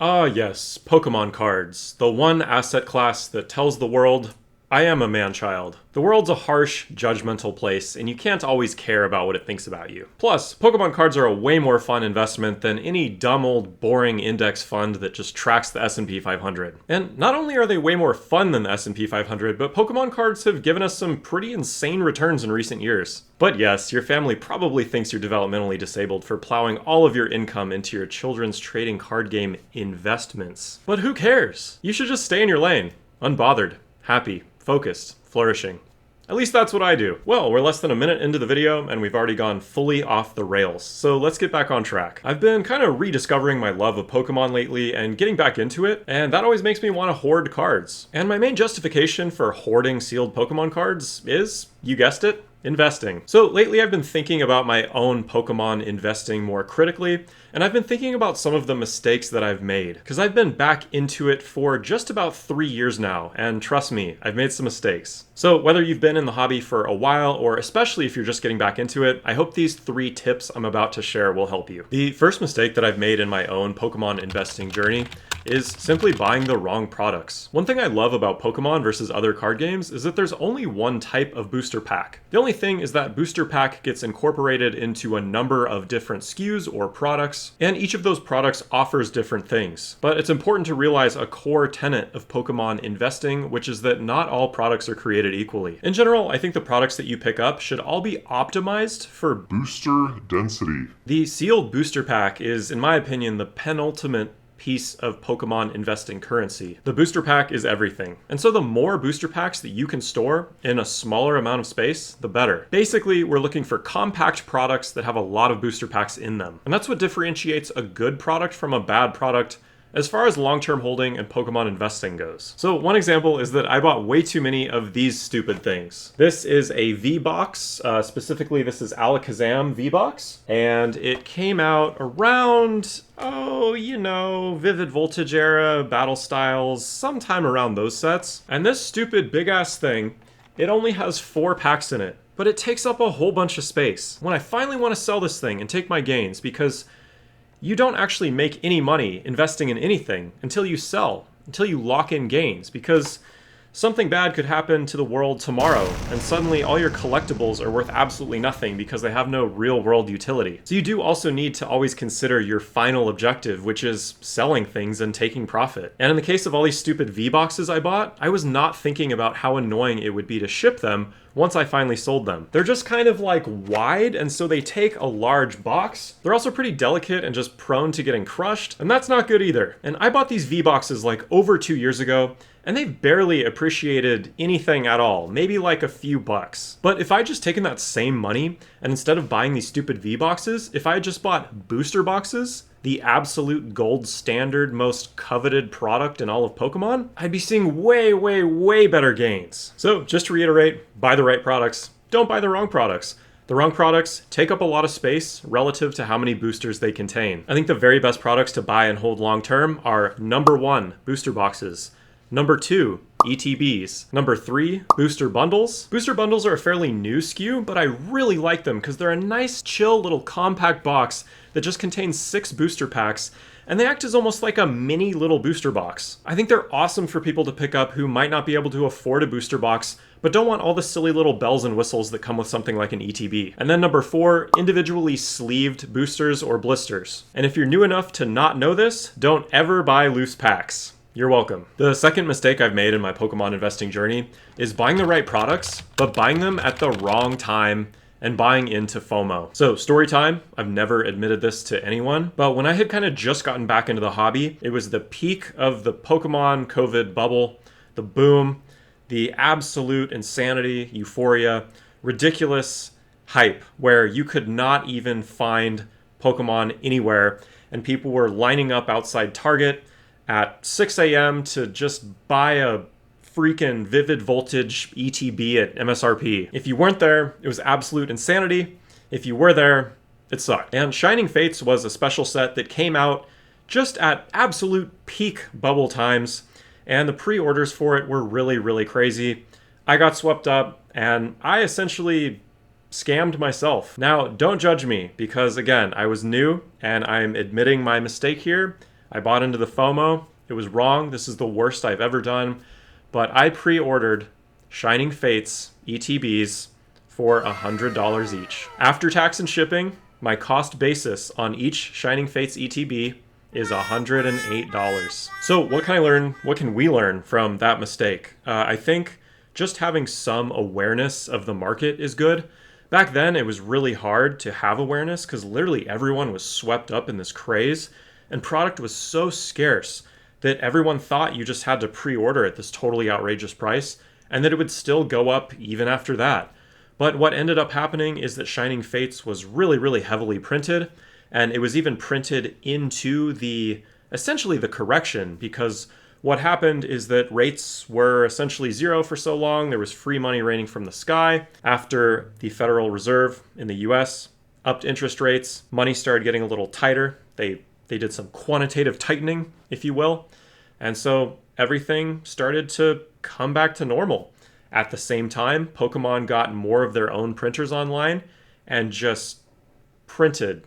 Ah, yes, Pokemon cards. The one asset class that tells the world, I am a man-child. The world's a harsh, judgmental place, and you can't always care about what it thinks about you. Plus, Pokemon cards are a way more fun investment than any dumb old boring index fund that just tracks the S&P 500. And not only are they way more fun than the S&P 500, but Pokemon cards have given us some pretty insane returns in recent years. But yes, your family probably thinks you're developmentally disabled for plowing all of your income into your children's trading card game investments. But who cares? You should just stay in your lane, unbothered, happy, focused, flourishing. At least that's what I do. Well, we're less than a minute into the video, and we've already gone fully off the rails, so let's get back on track. I've been kind of rediscovering my love of Pokemon lately and getting back into it, and that always makes me want to hoard cards. And my main justification for hoarding sealed Pokemon cards is, you guessed it, investing. So lately I've been thinking about my own Pokemon investing more critically, and I've been thinking about some of the mistakes that I've made, because I've been back into it for just about 3 years now, and trust me, I've made some mistakes. So whether you've been in the hobby for a while, or especially if you're just getting back into it, I hope these 3 tips I'm about to share will help you. The first mistake that I've made in my own Pokemon investing journey is simply buying the wrong products. One thing I love about Pokemon versus other card games is that there's only one type of booster pack. The only thing is that booster pack gets incorporated into a number of different SKUs or products, and each of those products offers different things. But it's important to realize a core tenet of Pokemon investing, which is that not all products are created equally. In general, I think the products that you pick up should all be optimized for Booster density. the sealed booster pack is, in my opinion, the penultimate piece of Pokemon investing currency. The booster pack is everything. And so the more booster packs that you can store in a smaller amount of space, the better. Basically, we're looking for compact products that have a lot of booster packs in them. And that's what differentiates a good product from a bad product as far as long-term holding and Pokemon investing goes. So one example is that I bought way too many of these stupid things. This is a V-Box, specifically this is Alakazam V-Box, and it came out around, Vivid Voltage era, Battle Styles, sometime around those sets. And this stupid big-ass thing, it only has 4 packs in it, but it takes up a whole bunch of space. When I finally want to sell this thing and take my gains, because you don't actually make any money investing in anything until you sell, until you lock in gains, because something bad could happen to the world tomorrow, and suddenly all your collectibles are worth absolutely nothing because they have no real-world utility. So you do also need to always consider your final objective, which is selling things and taking profit. And in the case of all these stupid V-Boxes I bought, I was not thinking about how annoying it would be to ship them once I finally sold them. They're just kind of like wide, and so they take a large box. They're also pretty delicate and just prone to getting crushed, and that's not good either. And I bought these V-Boxes like over 2 years ago, and they've barely appreciated anything at all, maybe like a few bucks. But if I'd just taken that same money, and instead of buying these stupid V-Boxes, if I had just bought booster boxes, the absolute gold standard, most coveted product in all of Pokemon, I'd be seeing way, way, way better gains. So just to reiterate, buy the right products, don't buy the wrong products. The wrong products take up a lot of space relative to how many boosters they contain. I think the very best products to buy and hold long term are number 1, booster boxes. Number 2, ETBs. Number 3, booster bundles. Booster bundles are a fairly new SKU, but I really like them because they're a nice, chill little compact box that just contains 6 booster packs, and they act as almost like a mini little booster box. I think they're awesome for people to pick up who might not be able to afford a booster box, but don't want all the silly little bells and whistles that come with something like an ETB. And then number 4, individually sleeved boosters or blisters. And if you're new enough to not know this, don't ever buy loose packs. You're welcome. The second mistake I've made in my Pokemon investing journey is buying the right products, but buying them at the wrong time and buying into FOMO. So story time, I've never admitted this to anyone, but when I had kind of just gotten back into the hobby, it was the peak of the Pokemon COVID bubble, the boom, the absolute insanity, euphoria, ridiculous hype, where you could not even find Pokemon anywhere, and people were lining up outside Target at 6 a.m. to just buy a freaking Vivid Voltage ETB at MSRP. If you weren't there, it was absolute insanity. If you were there, it sucked. And Shining Fates was a special set that came out just at absolute peak bubble times, and the pre-orders for it were really, really crazy. I got swept up, and I essentially scammed myself. Now, don't judge me, because again, I was new, and I'm admitting my mistake here. I bought into the FOMO. It was wrong. This is the worst I've ever done. But I pre-ordered Shining Fates ETBs for $100 each. After tax and shipping, my cost basis on each Shining Fates ETB is $108. So what can I learn? What can we learn from that mistake? I think just having some awareness of the market is good. Back then, it was really hard to have awareness because literally everyone was swept up in this craze, and product was so scarce that everyone thought you just had to pre-order at this totally outrageous price and that it would still go up even after that. But what ended up happening is that Shining Fates was really, really heavily printed, and it was even printed into essentially the correction, because what happened is that rates were essentially zero for so long. There was free money raining from the sky. After the Federal Reserve in the US upped interest rates, money started getting a little tighter. They did some quantitative tightening, if you will. And so everything started to come back to normal. At the same time, Pokemon got more of their own printers online and just printed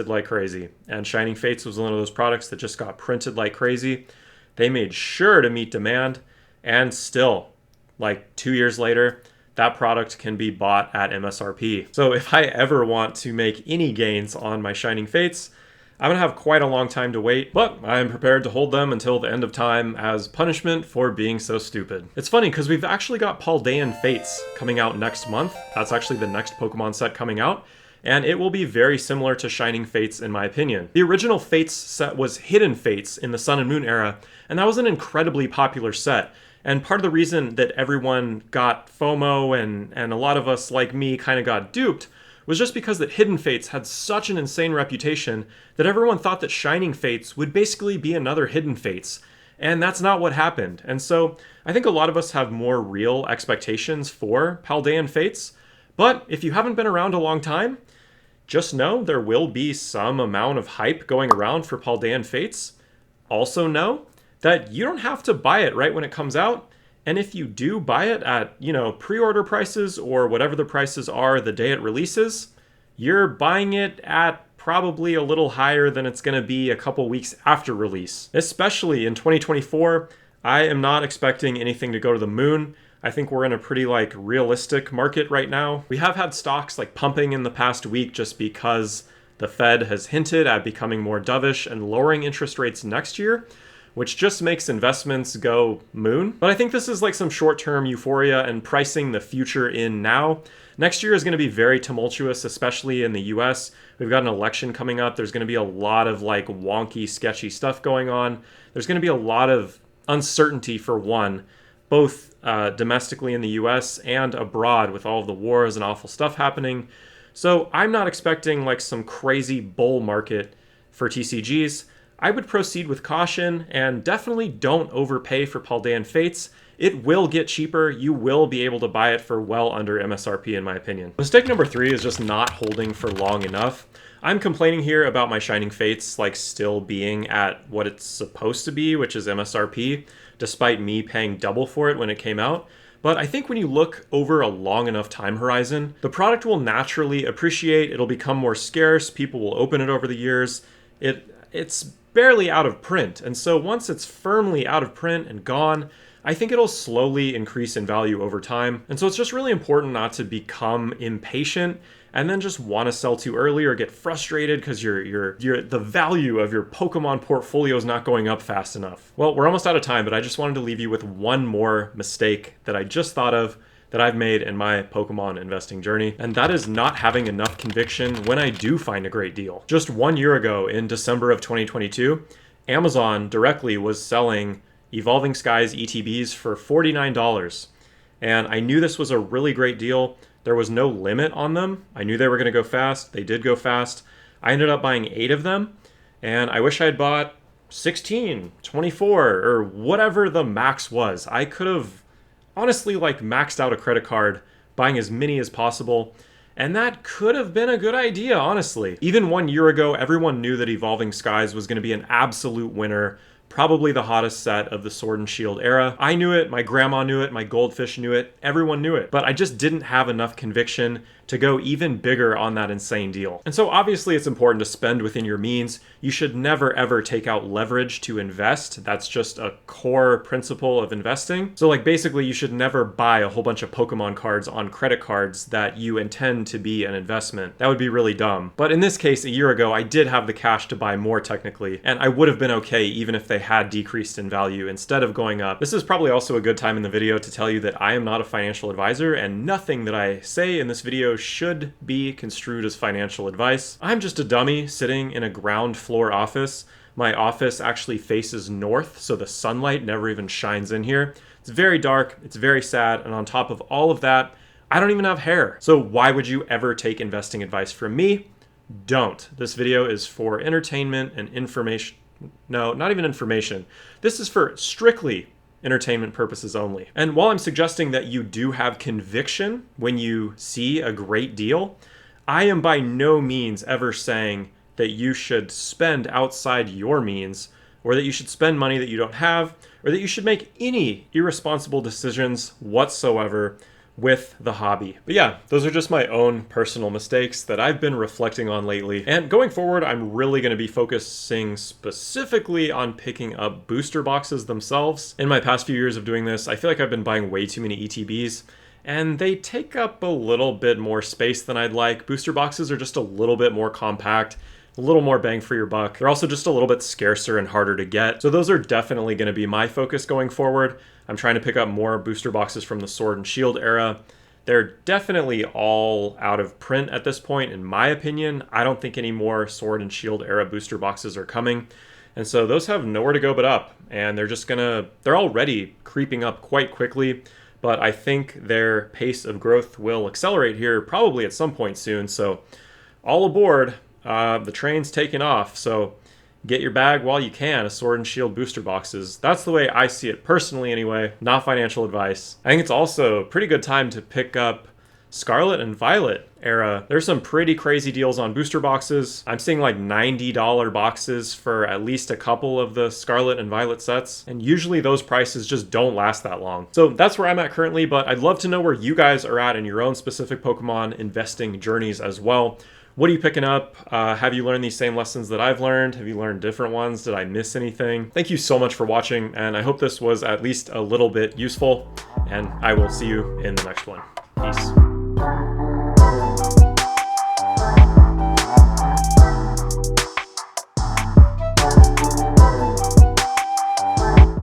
like crazy. And Shining Fates was one of those products that just got printed like crazy. They made sure to meet demand, and still, like 2 years later, that product can be bought at MSRP. So if I ever want to make any gains on my Shining Fates, I'm going to have quite a long time to wait, but I'm prepared to hold them until the end of time as punishment for being so stupid. It's funny because we've actually got Paldean Fates coming out next month. That's actually the next Pokemon set coming out, and it will be very similar to Shining Fates in my opinion. The original Fates set was Hidden Fates in the Sun and Moon era, and that was an incredibly popular set. And part of the reason that everyone got FOMO and a lot of us like me kind of got duped was just because that Hidden Fates had such an insane reputation that everyone thought that Shining Fates would basically be another Hidden Fates. And that's not what happened. And so I think a lot of us have more real expectations for Paldean Fates. But if you haven't been around a long time, just know there will be some amount of hype going around for Paldean Fates. Also know that you don't have to buy it right when it comes out. And if you do buy it at, pre-order prices or whatever the prices are the day it releases, you're buying it at probably a little higher than it's going to be a couple weeks after release. Especially in 2024, I am not expecting anything to go to the moon. I think we're in a pretty realistic market right now. We have had stocks pumping in the past week just because the Fed has hinted at becoming more dovish and lowering interest rates next year, which just makes investments go moon. But I think this is some short-term euphoria and pricing the future in now. Next year is going to be very tumultuous, especially in the US. We've got an election coming up. There's going to be a lot of wonky, sketchy stuff going on. There's going to be a lot of uncertainty for one, both domestically in the US and abroad with all of the wars and awful stuff happening. So I'm not expecting some crazy bull market for TCGs. I would proceed with caution and definitely don't overpay for Paldean Fates. It will get cheaper. You will be able to buy it for well under MSRP in my opinion. Mistake number 3 is just not holding for long enough. I'm complaining here about my Shining Fates still being at what it's supposed to be, which is MSRP, despite me paying double for it when it came out. But I think when you look over a long enough time horizon, the product will naturally appreciate, it'll become more scarce, people will open it over the years. It's barely out of print, and so once it's firmly out of print and gone, I think it'll slowly increase in value over time. And so it's just really important not to become impatient and then just want to sell too early or get frustrated because the value of your Pokemon portfolio is not going up fast enough. Well, we're almost out of time, but I just wanted to leave you with one more mistake that I just thought of that I've made in my Pokemon investing journey, and that is not having enough conviction when I do find a great deal. Just 1 year ago, in December of 2022, Amazon directly was selling Evolving Skies ETBs for $49. And I knew this was a really great deal. There was no limit on them. I knew they were going to go fast. They did go fast. I ended up buying 8 of them, and I wish I had bought 16, 24, or whatever the max was. I could have honestly maxed out a credit card, buying as many as possible, and that could have been a good idea, honestly. Even 1 year ago, everyone knew that Evolving Skies was going to be an absolute winner, probably the hottest set of the Sword and Shield era. I knew it, my grandma knew it, my goldfish knew it, everyone knew it, but I just didn't have enough conviction to go even bigger on that insane deal. And so obviously it's important to spend within your means. You should never ever take out leverage to invest. That's just a core principle of investing. So like basically you should never buy a whole bunch of Pokemon cards on credit cards that you intend to be an investment. That would be really dumb. But in this case, a year ago, I did have the cash to buy more technically, and I would have been okay even if they had decreased in value instead of going up. This is probably also a good time in the video to tell you that I am not a financial advisor, and nothing that I say in this video should be construed as financial advice. I'm just a dummy sitting in a ground floor office. My office actually faces north, so the sunlight never even shines in here. It's very dark, it's very sad, and on top of all of that, I don't even have hair. So why would you ever take investing advice from me? Don't. This video is for entertainment and information. No, not even information. This is for strictly entertainment purposes only. And while I'm suggesting that you do have conviction when you see a great deal, I am by no means ever saying that you should spend outside your means, or that you should spend money that you don't have, or that you should make any irresponsible decisions whatsoever with the hobby. But yeah, those are just my own personal mistakes that I've been reflecting on lately. And going forward, I'm really going to be focusing specifically on picking up booster boxes themselves. In my past few years of doing this, I feel like I've been buying way too many ETBs, and they take up a little bit more space than I'd like. Booster boxes are just a little bit more compact, a little more bang for your buck. They're also just a little bit scarcer and harder to get. So those are definitely going to be my focus going forward. I'm trying to pick up more booster boxes from the Sword and Shield era. They're definitely all out of print at this point, in my opinion. I don't think any more Sword and Shield era booster boxes are coming. And so those have nowhere to go but up. And they're already creeping up quite quickly. But I think their pace of growth will accelerate here probably at some point soon. So all aboard. The train's taking off, so get your bag while you can of Sword and Shield booster boxes. That's the way I see it personally anyway, not financial advice. I think it's also a pretty good time to pick up Scarlet and Violet era. There's some pretty crazy deals on booster boxes. I'm seeing like $90 boxes for at least a couple of the Scarlet and Violet sets, and usually those prices just don't last that long. So that's where I'm at currently, but I'd love to know where you guys are at in your own specific Pokemon investing journeys as well. What are you picking up? Have you learned these same lessons that I've learned? Have you learned different ones? Did I miss anything? Thank you so much for watching, and I hope this was at least a little bit useful, and I will see you in the next one. Peace.